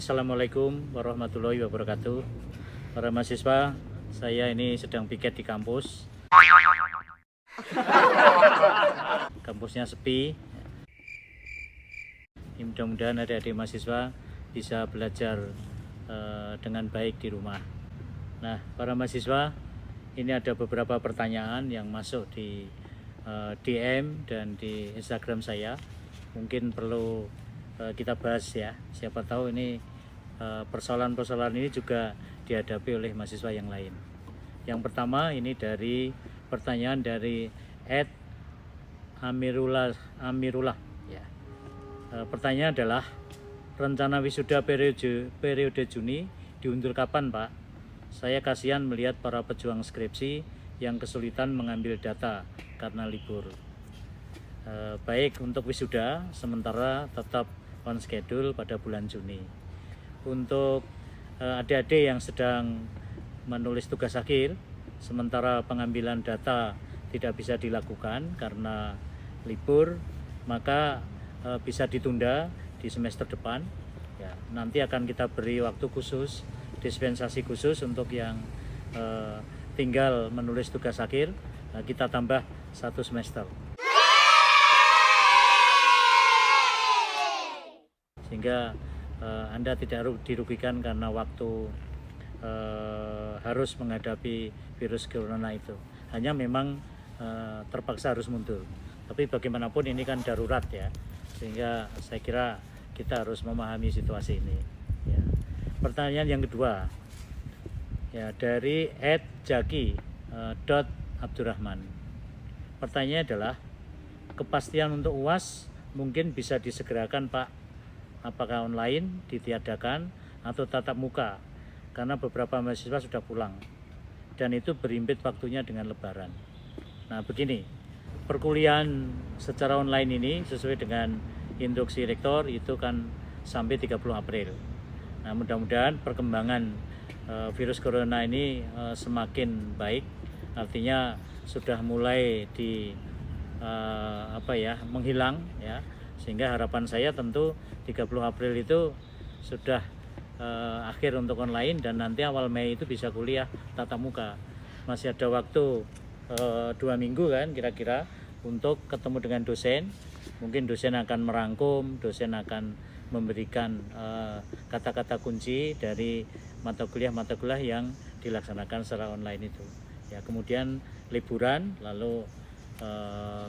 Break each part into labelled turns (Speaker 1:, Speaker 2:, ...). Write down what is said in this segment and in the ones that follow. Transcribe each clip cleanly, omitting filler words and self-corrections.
Speaker 1: Assalamualaikum warahmatullahi wabarakatuh. Para mahasiswa, saya ini sedang piket di kampus. Kampusnya sepi. Mudah-mudahan adik-adik mahasiswa bisa belajar dengan baik di rumah. Nah, para mahasiswa, ini ada beberapa pertanyaan yang masuk di DM dan di Instagram saya. Mungkin perlu kita bahas ya. Siapa tahu ini persoalan-persoalan ini juga dihadapi oleh mahasiswa yang lain. Yang pertama ini dari pertanyaan dari Amirullah ya. Pertanyaan adalah rencana wisuda periode Juni diundur kapan, Pak? Saya kasihan melihat para pejuang skripsi yang kesulitan mengambil data karena libur. Baik untuk wisuda sementara tetap on schedule pada bulan Juni. Untuk adik-adik yang sedang menulis tugas akhir sementara pengambilan data tidak bisa dilakukan karena libur, maka bisa ditunda di semester depan ya. Nanti akan kita beri waktu khusus, dispensasi khusus untuk yang tinggal menulis tugas akhir, kita tambah 1 semester sehingga Anda tidak dirugikan karena waktu harus menghadapi virus corona itu. Hanya memang terpaksa harus mundur. Tapi bagaimanapun ini kan darurat ya, sehingga saya kira kita harus memahami situasi ini. Ya. Pertanyaan yang kedua, ya dari @jaki.abdurrahman. Pertanyaannya adalah kepastian untuk UAS mungkin bisa disegerakan, Pak. Apakah online ditiadakan atau tatap muka? Karena beberapa mahasiswa sudah pulang dan itu berimpit waktunya dengan lebaran. Nah begini, perkuliahan secara online ini sesuai dengan instruksi rektor itu kan sampai 30 April. Nah mudah-mudahan perkembangan virus corona ini semakin baik, artinya sudah mulai menghilang ya. Sehingga harapan saya tentu 30 April itu sudah akhir untuk online dan nanti awal Mei itu bisa kuliah tatap muka. Masih ada waktu 2 minggu kan kira-kira untuk ketemu dengan dosen. Mungkin dosen akan merangkum, dosen akan memberikan kata-kata kunci dari mata kuliah yang dilaksanakan secara online itu. Ya, kemudian liburan, lalu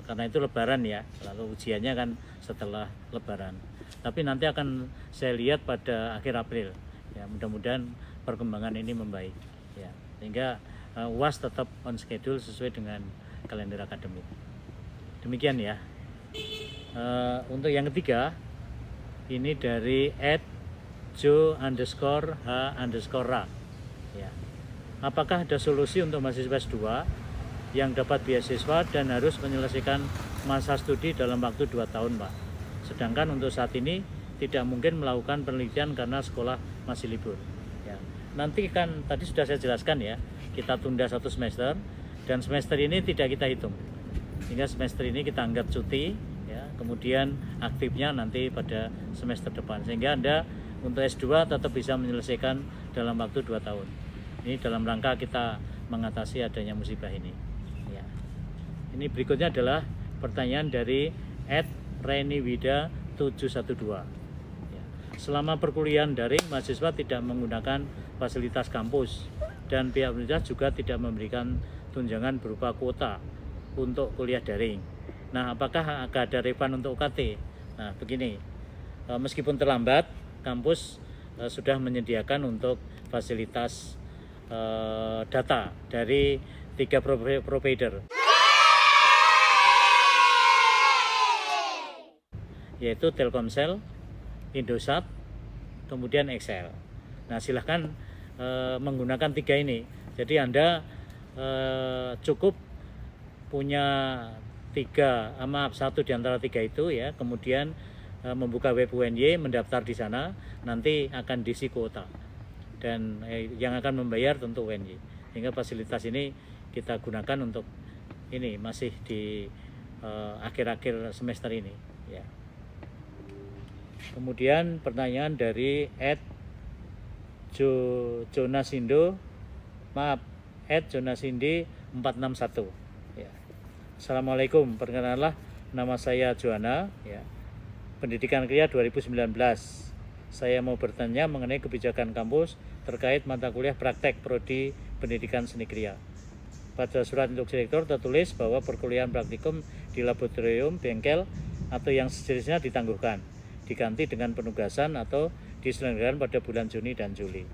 Speaker 1: karena itu lebaran ya, lalu ujiannya kan setelah lebaran. Tapi nanti akan saya lihat pada akhir April ya, mudah-mudahan perkembangan ini membaik ya, sehingga UAS tetap on schedule sesuai dengan kalender akademik. Demikian ya. Untuk yang ketiga ini dari @jo_h_ra ya. Apakah ada solusi untuk mahasiswa S2 yang dapat beasiswa dan harus menyelesaikan masa studi dalam waktu 2 tahun, Pak? Sedangkan untuk saat ini tidak mungkin melakukan penelitian karena sekolah masih libur. Ya. Nanti kan tadi sudah saya jelaskan ya, kita tunda 1 semester dan semester ini tidak kita hitung. Sehingga semester ini kita anggap cuti ya, kemudian aktifnya nanti pada semester depan. Sehingga Anda untuk S2 tetap bisa menyelesaikan dalam waktu 2 tahun. Ini dalam rangka kita mengatasi adanya musibah ini. Ini berikutnya adalah pertanyaan dari @reniwida712. Ya. Selama perkuliahan daring, mahasiswa tidak menggunakan fasilitas kampus dan pihak universitas juga tidak memberikan tunjangan berupa kuota untuk kuliah daring. Nah, apakah ada refund untuk UKT? Nah, begini, meskipun terlambat, kampus sudah menyediakan untuk fasilitas data dari 3 provider, yaitu Telkomsel, Indosat, kemudian Excel. Nah silahkan menggunakan 3 ini. Jadi Anda cukup punya 1 di antara 3 itu ya, kemudian membuka web UNY, mendaftar di sana, nanti akan diisi kuota dan yang akan membayar tentu UNY. Sehingga fasilitas ini kita gunakan untuk ini masih di akhir-akhir semester ini ya. Kemudian pertanyaan dari Jonasindo, maaf, @jonasindi 461 ya. Assalamualaikum, perkenalanlah, nama saya Joana ya. Pendidikan Kriya 2019. Saya mau bertanya mengenai kebijakan kampus terkait mata kuliah praktek prodi Pendidikan Seni Kriya. Pada surat instruksi rektor tertulis bahwa perkuliahan praktikum di laboratorium, bengkel, atau yang sejenisnya ditangguhkan, diganti dengan penugasan atau diselenggarakan pada bulan Juni dan Juli.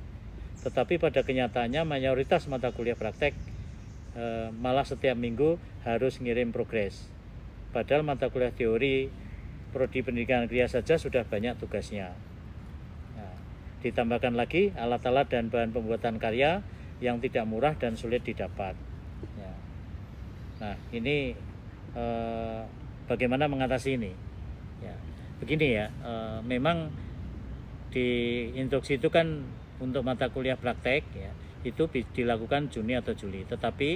Speaker 1: Tetapi pada kenyataannya mayoritas mata kuliah praktek malah setiap minggu harus ngirim progres. Padahal mata kuliah teori prodi Pendidikan Kriya saja sudah banyak tugasnya. Nah, ditambahkan lagi alat-alat dan bahan pembuatan karya yang tidak murah dan sulit didapat. Ya. Nah, ini bagaimana mengatasi ini? Ya, begini ya, memang di instruksi itu kan untuk mata kuliah praktek ya, itu dilakukan Juni atau Juli. Tetapi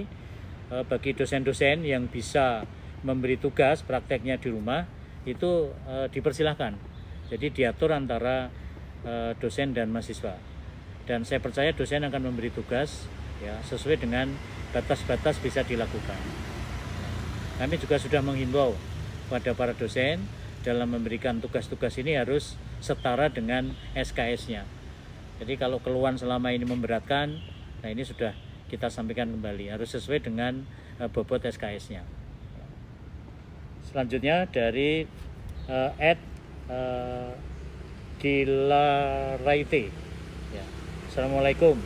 Speaker 1: bagi dosen-dosen yang bisa memberi tugas prakteknya di rumah itu dipersilahkan. Jadi diatur antara dosen dan mahasiswa. Dan saya percaya dosen akan memberi tugas ya sesuai dengan batas-batas bisa dilakukan. Kami juga sudah menghimbau pada para dosen dalam memberikan tugas-tugas ini harus setara dengan SKS-nya. Jadi kalau keluhan selama ini memberatkan, nah ini sudah kita sampaikan kembali, harus sesuai dengan bobot SKS-nya. Selanjutnya dari @Dilaraite. Ya. Assalamualaikum.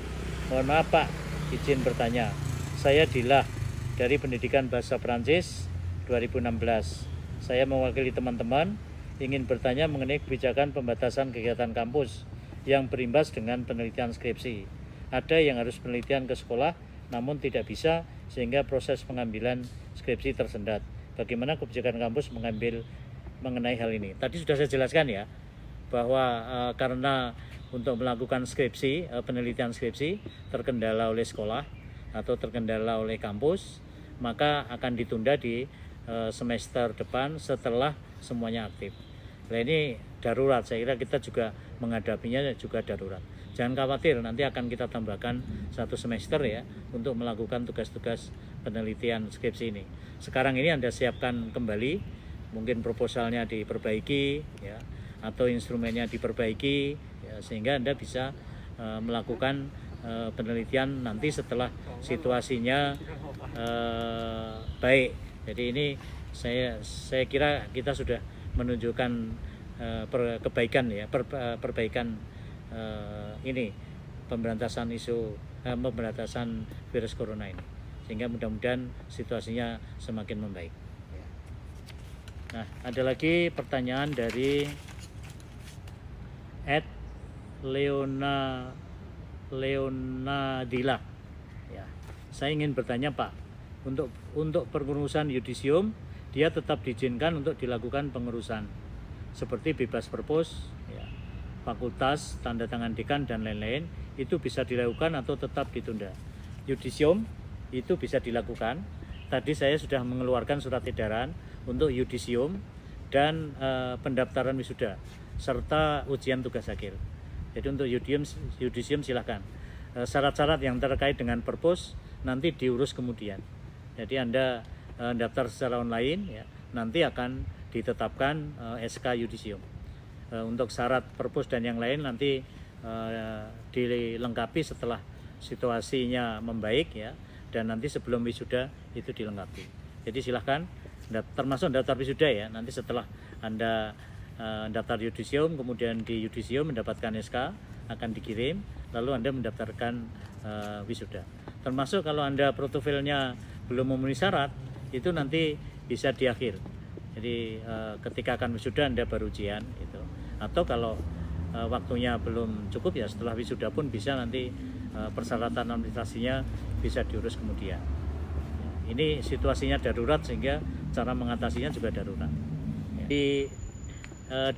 Speaker 1: Mohon maaf Pak, izin bertanya. Saya Dilah dari Pendidikan Bahasa Perancis 2016. Saya mewakili teman-teman ingin bertanya mengenai kebijakan pembatasan kegiatan kampus yang berimbas dengan penelitian skripsi. Ada yang harus penelitian ke sekolah namun tidak bisa sehingga proses pengambilan skripsi tersendat. Bagaimana kebijakan kampus mengambil mengenai hal ini? Tadi sudah saya jelaskan ya, bahwa karena untuk melakukan skripsi, penelitian skripsi terkendala oleh sekolah atau terkendala oleh kampus, maka akan ditunda di semester depan setelah semuanya aktif. Nah ini darurat, saya kira kita juga menghadapinya juga darurat. Jangan khawatir, nanti akan kita tambahkan 1 semester ya untuk melakukan tugas-tugas penelitian skripsi ini. Sekarang ini Anda siapkan kembali, mungkin proposalnya diperbaiki ya, atau instrumennya diperbaiki ya, sehingga Anda bisa melakukan penelitian nanti setelah situasinya baik. Jadi ini saya kira kita sudah menunjukkan kebaikan ya, perbaikan ini pemberantasan pemberantasan virus corona ini, sehingga mudah-mudahan situasinya semakin membaik. Nah, ada lagi pertanyaan dari @Leonadila. Ya, saya ingin bertanya Pak, untuk pengurusan yudisium dia tetap diizinkan untuk dilakukan pengurusan seperti bebas perpus, ya, fakultas, tanda tangan dekan dan lain-lain, itu bisa dilakukan atau tetap ditunda. Yudisium itu bisa dilakukan. Tadi saya sudah mengeluarkan surat edaran untuk yudisium dan pendaftaran wisuda serta ujian tugas akhir. Jadi untuk yudisium silahkan. Syarat-syarat yang terkait dengan perpus nanti diurus kemudian. Jadi Anda daftar secara online ya, nanti akan ditetapkan SK yudisium. Untuk syarat perpus dan yang lain nanti dilengkapi setelah situasinya membaik ya, dan nanti sebelum wisuda itu dilengkapi. Jadi silahkan, termasuk daftar wisuda ya, nanti setelah Anda daftar yudisium, kemudian di yudisium mendapatkan SK akan dikirim, lalu Anda mendaftarkan wisuda. Termasuk kalau Anda portofolionya belum memenuhi syarat, itu nanti bisa di akhir. Jadi ketika akan wisuda Anda baru ujian itu. Atau kalau waktunya belum cukup ya setelah wisuda pun bisa nanti persyaratan administrasinya bisa diurus kemudian. Ini situasinya darurat sehingga cara mengatasinya juga darurat. Di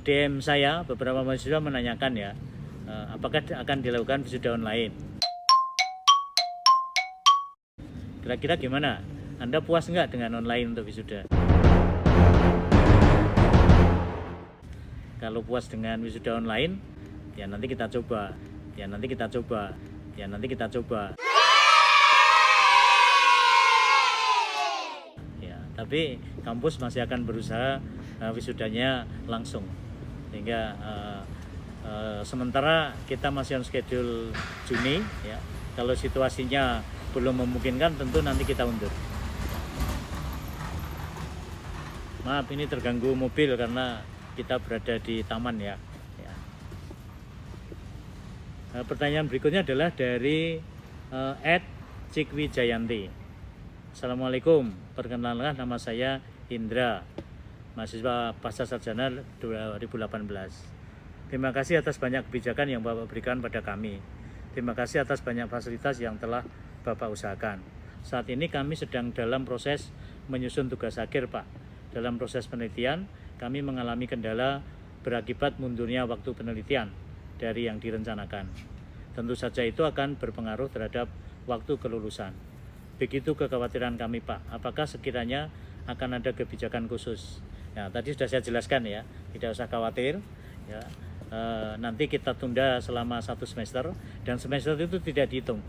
Speaker 1: DM saya beberapa mahasiswa menanyakan ya, apakah akan dilakukan wisuda online. Kira-kira gimana? Anda puas nggak dengan online untuk wisuda? Kalau puas dengan wisuda online, ya nanti kita coba Ya nanti kita coba. Ya, tapi kampus masih akan berusaha wisudanya langsung. Sehingga sementara kita masih on schedule Juni ya. Kalau situasinya belum memungkinkan tentu nanti kita undur. Maaf ini terganggu mobil karena kita berada di taman ya. Pertanyaan berikutnya adalah dari Cikwi Jayanti. Assalamualaikum, perkenalkan nama saya Indra, mahasiswa pasca sarjana 2018. Terima kasih atas banyak kebijakan yang Bapak berikan pada kami. Terima kasih atas banyak fasilitas yang telah Bapak usahakan. Saat ini kami sedang dalam proses menyusun tugas akhir, Pak. Dalam proses penelitian, kami mengalami kendala berakibat mundurnya waktu penelitian dari yang direncanakan. Tentu saja itu akan berpengaruh terhadap waktu kelulusan. Begitu kekhawatiran kami, Pak. Apakah sekiranya akan ada kebijakan khusus? Ya, tadi sudah saya jelaskan ya, tidak usah khawatir. Ya, nanti kita tunda selama 1 semester dan semester itu tidak dihitung.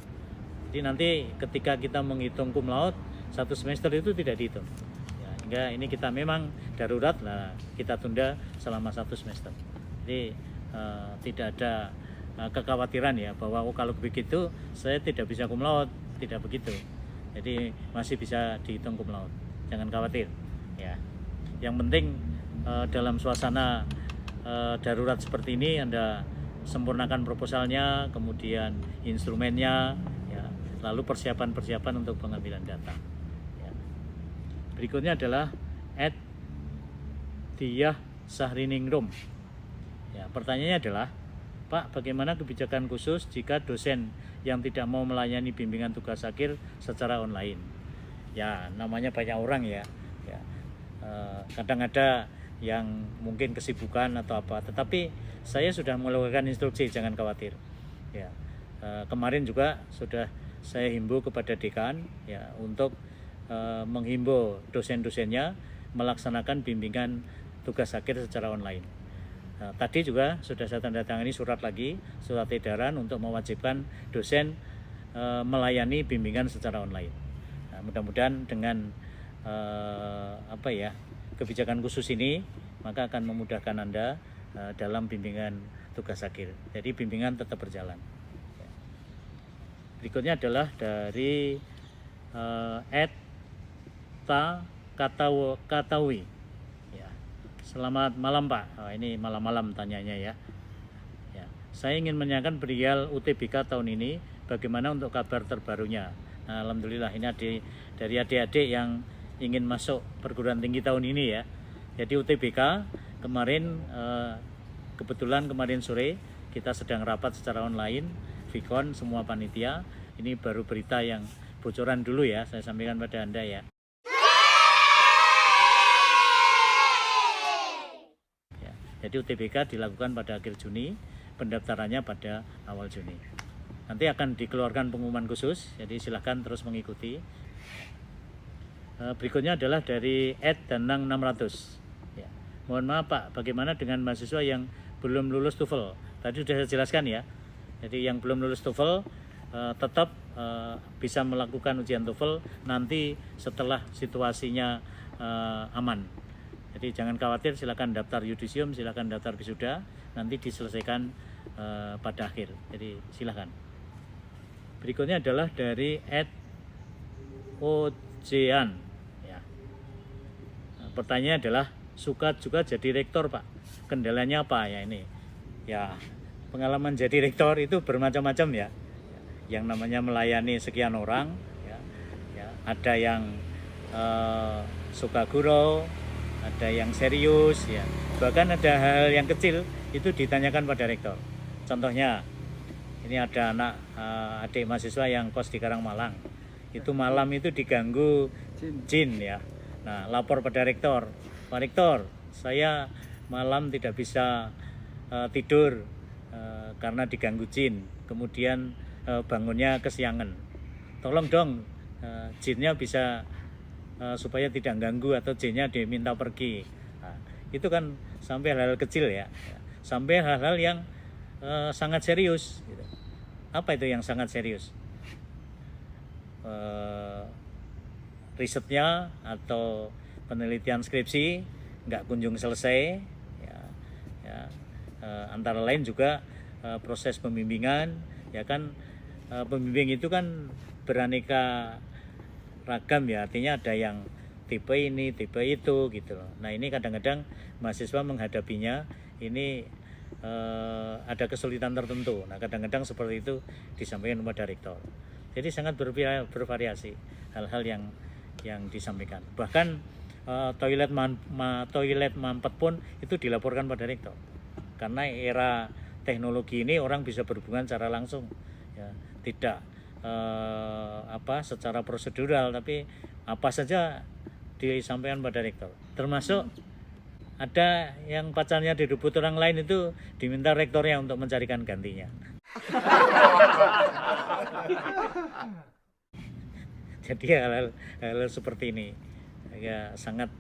Speaker 1: Jadi nanti ketika kita menghitung cum laude, 1 semester itu tidak dihitung. Ya, hingga ini kita memang darurat, nah kita tunda selama 1 semester. Jadi tidak ada kekhawatiran ya bahwa kalau begitu saya tidak bisa cum laude, tidak begitu. Jadi masih bisa dihitung cum laude. Jangan khawatir ya. Yang penting dalam suasana darurat seperti ini Anda sempurnakan proposalnya, kemudian instrumennya ya, lalu persiapan untuk pengambilan data ya. Berikutnya adalah Diah Sahriningrum. Ya, pertanyaannya adalah, Pak, bagaimana kebijakan khusus jika dosen yang tidak mau melayani bimbingan tugas akhir secara online? Ya, namanya banyak orang ya. Kadang ada yang mungkin kesibukan atau apa, tetapi saya sudah melakukan instruksi, jangan khawatir. Ya, kemarin juga sudah saya himbau kepada dekan ya untuk menghimbau dosen-dosennya melaksanakan bimbingan tugas akhir secara online. Tadi juga sudah saya tanda tangani surat edaran untuk mewajibkan dosen melayani bimbingan secara online. Nah, mudah-mudahan dengan kebijakan khusus ini maka akan memudahkan Anda dalam bimbingan tugas akhir. Jadi bimbingan tetap berjalan. Berikutnya adalah dari Katawi. Selamat malam, Pak. Ini malam-malam tanyanya ya. Saya ingin menanyakan perihal UTBK tahun ini, bagaimana untuk kabar terbarunya? Nah, alhamdulillah ini dari adik-adik yang ingin masuk perguruan tinggi tahun ini ya. Jadi UTBK kemarin kebetulan kemarin sore kita sedang rapat secara online, Vicon semua panitia. Ini baru berita yang bocoran dulu ya, saya sampaikan pada Anda ya. Jadi UTBK dilakukan pada akhir Juni, pendaftarannya pada awal Juni. Nanti akan dikeluarkan pengumuman khusus, jadi silahkan terus mengikuti. Berikutnya adalah dari @danang600. Ya. Mohon maaf Pak, bagaimana dengan mahasiswa yang belum lulus TOEFL? Tadi sudah saya jelaskan ya. Jadi yang belum lulus TOEFL tetap bisa melakukan ujian TOEFL nanti setelah situasinya aman. Jadi jangan khawatir, silakan daftar yudisium, silakan daftar wisuda, nanti diselesaikan pada akhir. Jadi silakan. Berikutnya adalah dari @ojean. Ya. Pertanyaannya adalah, suka juga jadi rektor Pak, kendalanya apa ya ini? Ya, pengalaman jadi rektor itu bermacam-macam ya. Yang namanya melayani sekian orang, ya. Ada yang suka gurau, ada yang serius ya, bahkan ada hal yang kecil itu ditanyakan pada rektor. Contohnya ini ada adik mahasiswa yang kos di Karangmalang, itu malam itu diganggu jin ya. Nah, lapor pada rektor, Pak Rektor, saya malam tidak bisa tidur karena diganggu jin, kemudian bangunnya kesiangan, tolong dong jinnya bisa supaya tidak ganggu atau jinnya diminta pergi. Nah, itu kan sampai hal-hal kecil ya, sampai hal-hal yang sangat serius gitu. Apa itu yang sangat serius? Risetnya atau penelitian skripsi nggak kunjung selesai, ya, ya. Antara lain juga proses pembimbingan, ya kan. Pembimbing itu kan beraneka ragam, ya, artinya ada yang tipe ini, tipe itu gitu loh. Nah, ini kadang-kadang mahasiswa menghadapinya ini ada kesulitan tertentu. Nah, kadang-kadang seperti itu disampaikan kepada rektor. Jadi sangat bervariasi hal-hal yang disampaikan. Bahkan toilet mampet pun itu dilaporkan pada rektor. Karena era teknologi ini orang bisa berhubungan secara langsung, ya, tidak secara prosedural, tapi apa saja disampaikan pada rektor. Termasuk ada yang pacarnya direbut orang lain, itu diminta rektornya untuk mencarikan gantinya. Jadi hal-hal seperti ini ya sangat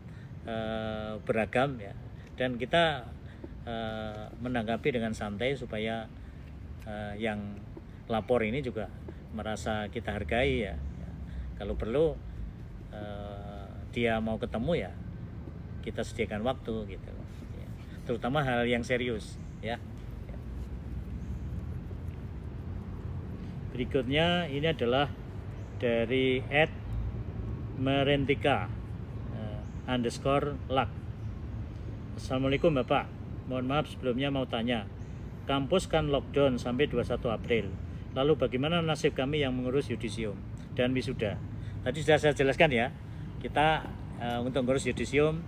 Speaker 1: beragam, ya, dan kita menanggapi dengan santai supaya yang lapor ini juga merasa kita hargai, ya. Kalau perlu dia mau ketemu, ya kita sediakan waktu gitu, ya. Terutama hal yang serius, ya. Berikutnya ini adalah dari @merentika _lak. Assalamualaikum Bapak, mohon maaf sebelumnya mau tanya, kampus kan lockdown sampai 21 April, lalu bagaimana nasib kami yang mengurus yudisium dan wisuda? Tadi sudah saya jelaskan, ya, kita untuk mengurus yudisium,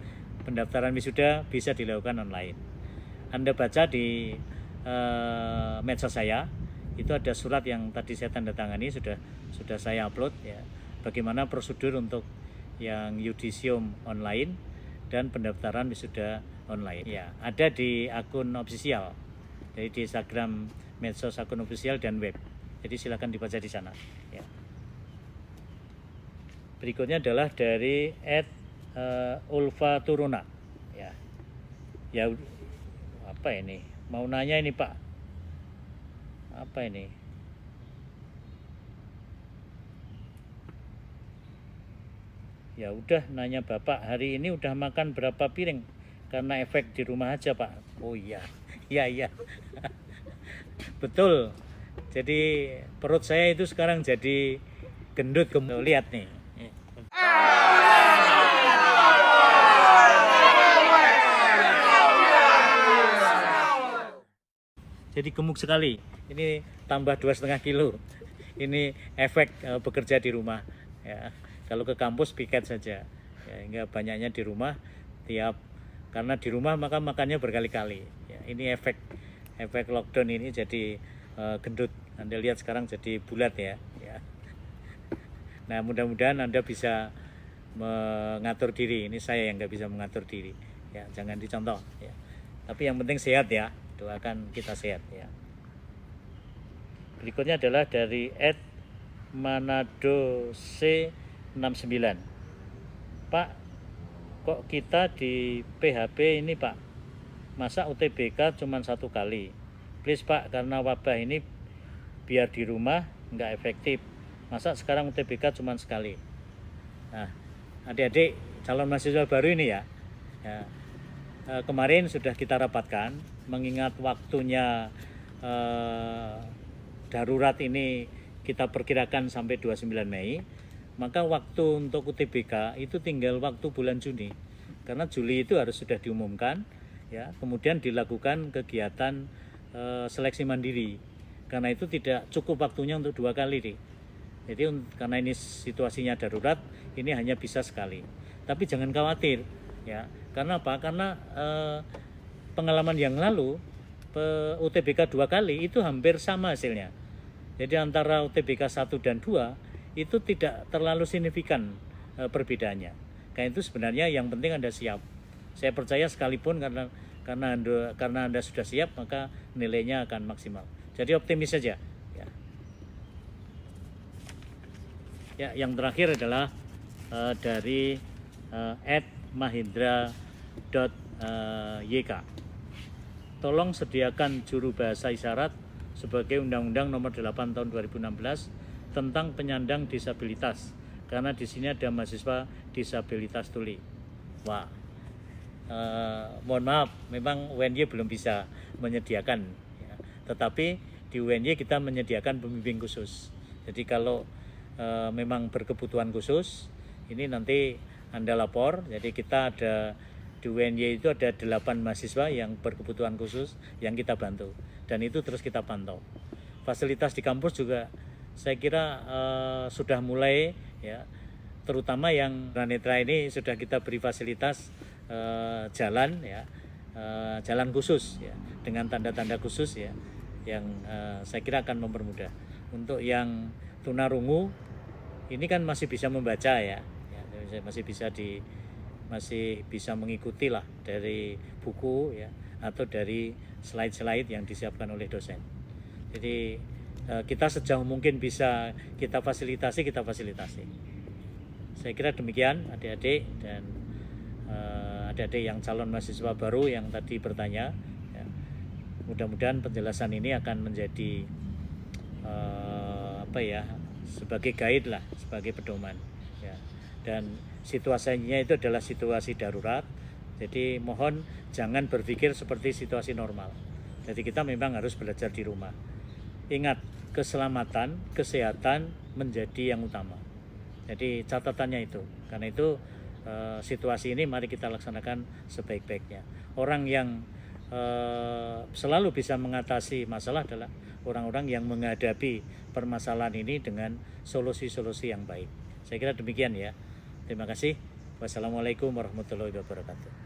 Speaker 1: pendaftaran wisuda bisa dilakukan online. Anda baca di medsos saya, itu ada surat yang tadi saya tanda tangani, sudah saya upload, ya, bagaimana prosedur untuk yang yudisium online dan pendaftaran wisuda online, ya, ada di akun official, jadi di Instagram, medsos akun official dan web, jadi silakan dibaca di sana, ya. Berikutnya adalah dari @ulfa turuna, ya. Ya, apa ini? Mau nanya ini Pak, apa ini? Ya udah, nanya Bapak hari ini udah makan berapa piring? Karena efek di rumah aja Pak. Oh iya, iya. Betul. Jadi perut saya itu sekarang jadi gendut, lihat nih. Jadi gemuk sekali. Ini tambah 2,5 kilo. Ini efek bekerja di rumah, ya. Kalau ke kampus piket saja, ya, hingga banyaknya di rumah, karena di rumah maka makannya berkali-kali, ya. Ini efek lockdown ini jadi gendut. Anda lihat sekarang jadi bulat, ya. Nah, mudah-mudahan Anda bisa mengatur diri. Ini saya yang nggak bisa mengatur diri, ya, jangan dicontoh, ya. Tapi yang penting sehat, ya, doakan kita sehat, ya. Berikutnya adalah dari @manado C69. Pak, kok kita di PHP ini Pak, masa UTBK cuma 1 kali? Please Pak, karena wabah ini biar di rumah nggak efektif, masa sekarang UTBK cuma sekali? Nah, adik-adik calon mahasiswa baru ini, ya, kemarin sudah kita rapatkan, mengingat waktunya darurat ini kita perkirakan sampai 29 Mei, maka waktu untuk UTBK itu tinggal waktu bulan Juni, karena Juli itu harus sudah diumumkan, ya, kemudian dilakukan kegiatan seleksi mandiri, karena itu tidak cukup waktunya untuk 2 kali nih. Jadi karena ini situasinya darurat, ini hanya bisa sekali. Tapi jangan khawatir, ya, karena apa? Karena pengalaman yang lalu UTBK 2 kali itu hampir sama hasilnya. Jadi antara UTBK 1 dan 2 itu tidak terlalu signifikan perbedaannya. Karena itu sebenarnya yang penting Anda siap. Saya percaya sekalipun karena Anda sudah siap, maka nilainya akan maksimal. Jadi optimis saja, ya. Ya, yang terakhir adalah dari @mahindra.yk. Tolong sediakan juru bahasa isyarat sebagai Undang-Undang Nomor 8 Tahun 2016 tentang penyandang disabilitas. Karena di sini ada mahasiswa disabilitas tuli. Wah, mohon maaf, memang UNY belum bisa menyediakan, ya. Tetapi di UNY kita menyediakan pembimbing khusus. Jadi kalau memang berkebutuhan khusus, ini nanti Anda lapor. Jadi kita ada di UNY itu ada 8 mahasiswa yang berkebutuhan khusus yang kita bantu, dan itu terus kita pantau. Fasilitas di kampus juga saya kira sudah mulai, ya, terutama yang tunanetra ini sudah kita beri fasilitas jalan, ya, jalan khusus, ya, dengan tanda-tanda khusus, ya, yang saya kira akan mempermudah. Untuk yang tunarungu ini kan masih bisa membaca, ya, masih bisa mengikuti lah dari buku, ya, atau dari slide-slide yang disiapkan oleh dosen. Jadi kita sejauh mungkin bisa kita fasilitasi. Saya kira demikian adik-adik dan adik-adik yang calon mahasiswa baru yang tadi bertanya, ya. Mudah-mudahan penjelasan ini akan menjadi sebagai guide lah, sebagai pedoman, ya. Dan situasinya itu adalah situasi darurat. Jadi mohon jangan berpikir seperti situasi normal. Jadi kita memang harus belajar di rumah. Ingat, keselamatan, kesehatan menjadi yang utama. Jadi catatannya itu. Karena itu situasi ini mari kita laksanakan sebaik-baiknya. Orang yang selalu bisa mengatasi masalah adalah orang-orang yang menghadapi permasalahan ini dengan solusi-solusi yang baik. Saya kira demikian, ya. Terima kasih. Wassalamualaikum warahmatullahi wabarakatuh.